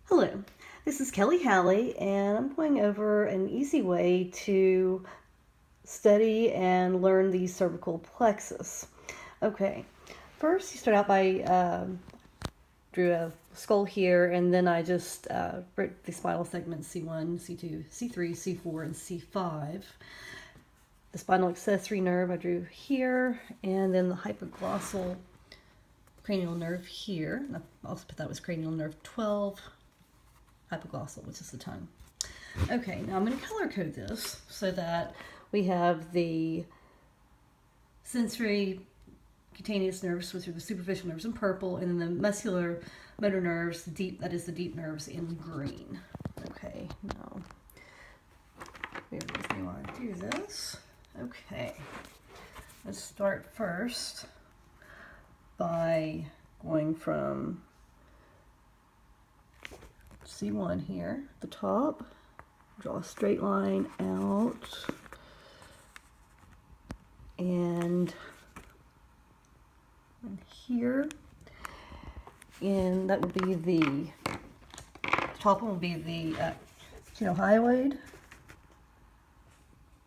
Hello, this is Kelly Halley, and I'm going over an easy way to study and learn the cervical plexus. Okay, first you start out by drew a skull here, and then I just wrote the spinal segments C1, C2, C3, C4, and C5. The spinal accessory nerve I drew here, and then the hypoglossal cranial nerve here. And I also put that was cranial nerve 12. Hypoglossal, which is the tongue. Okay, now I'm going to color code this so that we have the sensory cutaneous nerves, which are the superficial nerves, in purple, and then the muscular motor nerves, that is the deep nerves, in green. Okay, now we want to do this. Okay, let's start first by going from C1 here, the top, draw a straight line out, and here, and that would be the top one will be the genohyoid.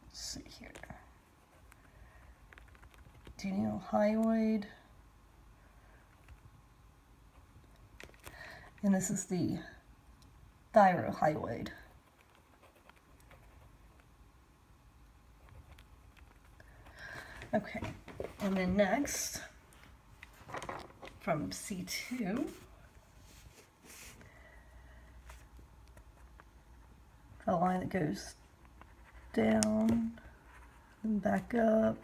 Let's see here, genohyoid, and this is the thyrohyoid. Okay, and then next, from C2, a line that goes down and back up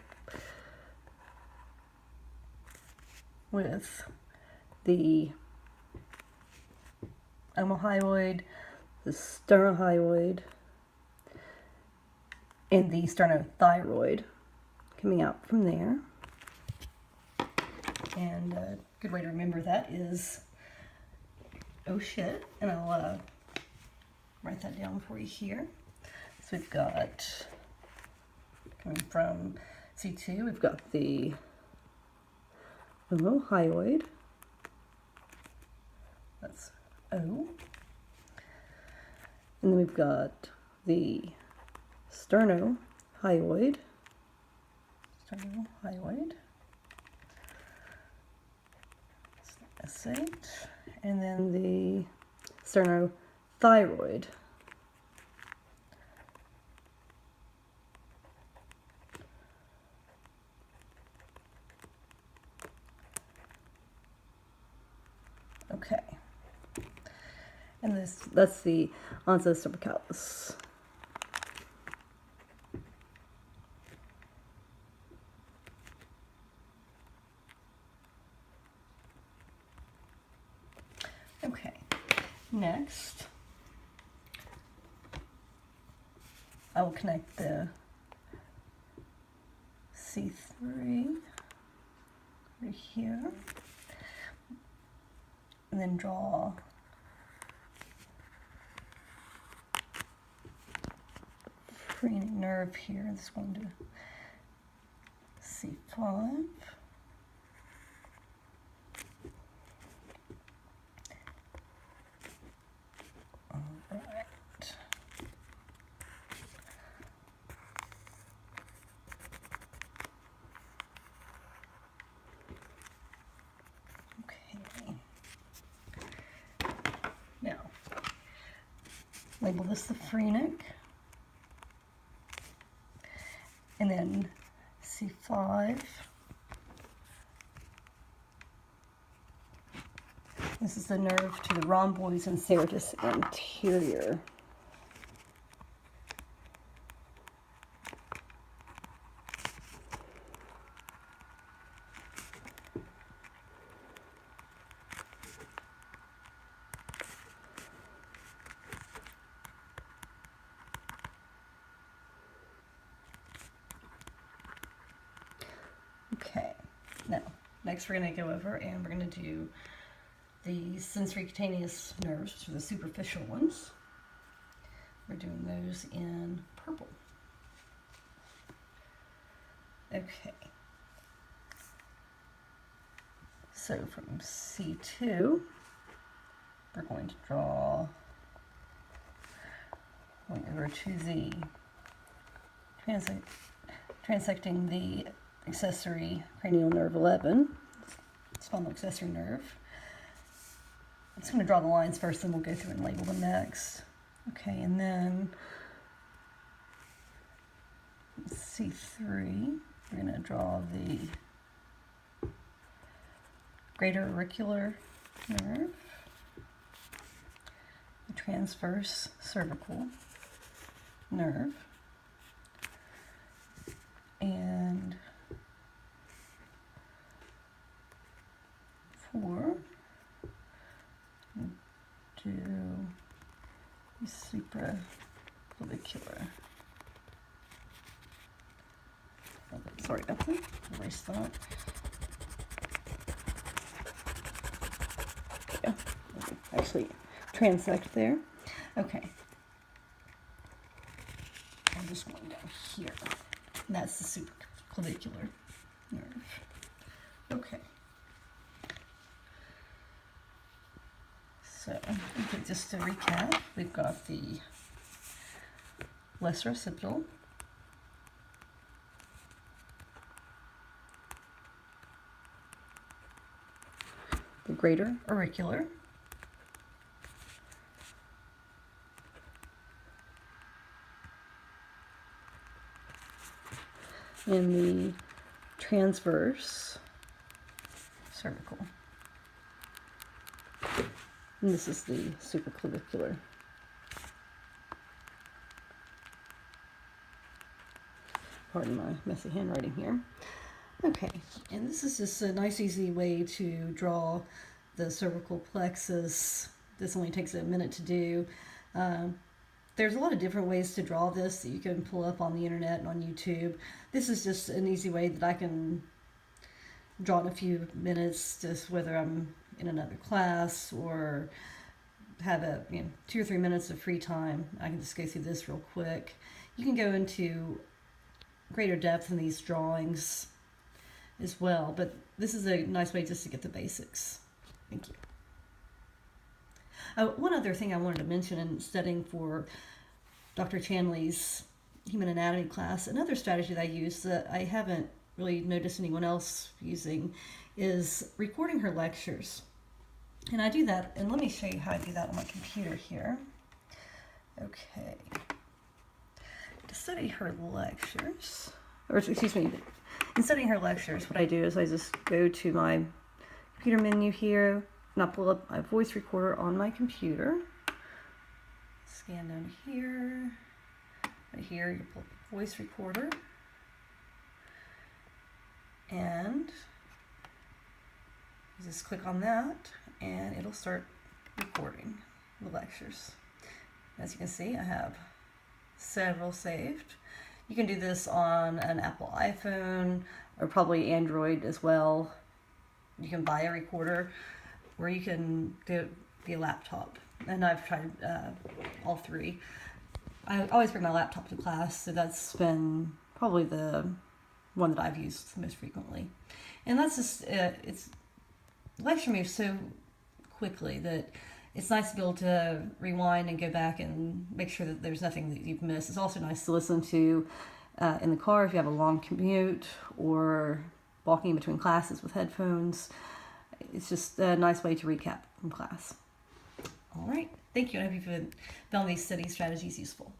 with the omohyoid, the sternohyoid, and the sternothyroid coming out from there. And a good way to remember that is, oh shit, and I'll write that down for you here. So we've got, coming from C2, we've got the omohyoid, that's O, and then we've got the sternohyoid, S8, and then the sternothyroid. Okay, and that's the ons cervicalis. Okay, next I will connect the C3 right here, and then draw phrenic nerve here. This going to C5. Now, label this the phrenic, and then C5. This is the nerve to the rhomboids and serratus anterior. Okay, now, next we're going to go over and we're going to do the sensory cutaneous nerves, which are the superficial ones. We're doing those in purple. Okay, so from C2, we're going to draw going over to the transecting the accessory cranial nerve 11, spinal accessory nerve. I'm just going to draw the lines first, then we'll go through and label them next. Okay, and then C3, we're going to draw the greater auricular nerve, the transverse cervical nerve, and 4, do the supraclavicular. Oh, sorry about that. Erase that. Yeah, actually transect there. Okay. I'm just going down here. And that's the supraclavicular nerve. Okay. So, okay, just to recap, we've got the lesser occipital, the greater auricular, and the transverse cervical. And this is the supraclavicular. Pardon my messy handwriting here. Okay, and this is just a nice easy way to draw the cervical plexus. This only takes a minute to do. There's a lot of different ways to draw this that you can pull up on the internet and on YouTube. This is just an easy way that I can draw in a few minutes, just whether I'm in another class or have 2 or 3 minutes of free time. I can just go through this real quick. You can go into greater depth in these drawings as well, but this is a nice way just to get the basics. Thank you. One other thing I wanted to mention in studying for Dr. Chandley's human anatomy class, another strategy that I use that I haven't really noticed anyone else using is recording her lectures. And I do that, and let me show you how I do that on my computer here. Okay. To study her lectures, or excuse me, in studying her lectures, what I do is I just go to my computer menu here, and I pull up my voice recorder on my computer. Scan down here. Right here, you pull up the voice recorder. And you just click on that, and it'll start recording the lectures. As you can see, I have several saved. You can do this on an Apple iPhone or probably Android as well. You can buy a recorder, or you can do it via laptop. And I've tried all three. I always bring my laptop to class, so that's been probably the one that I've used most frequently. And that's just, lecture moves so quickly that it's nice to be able to rewind and go back and make sure that there's nothing that you've missed. It's also nice to listen to in the car if you have a long commute or walking between classes with headphones. It's just a nice way to recap from class. All right, thank you. I hope you've found these study strategies useful.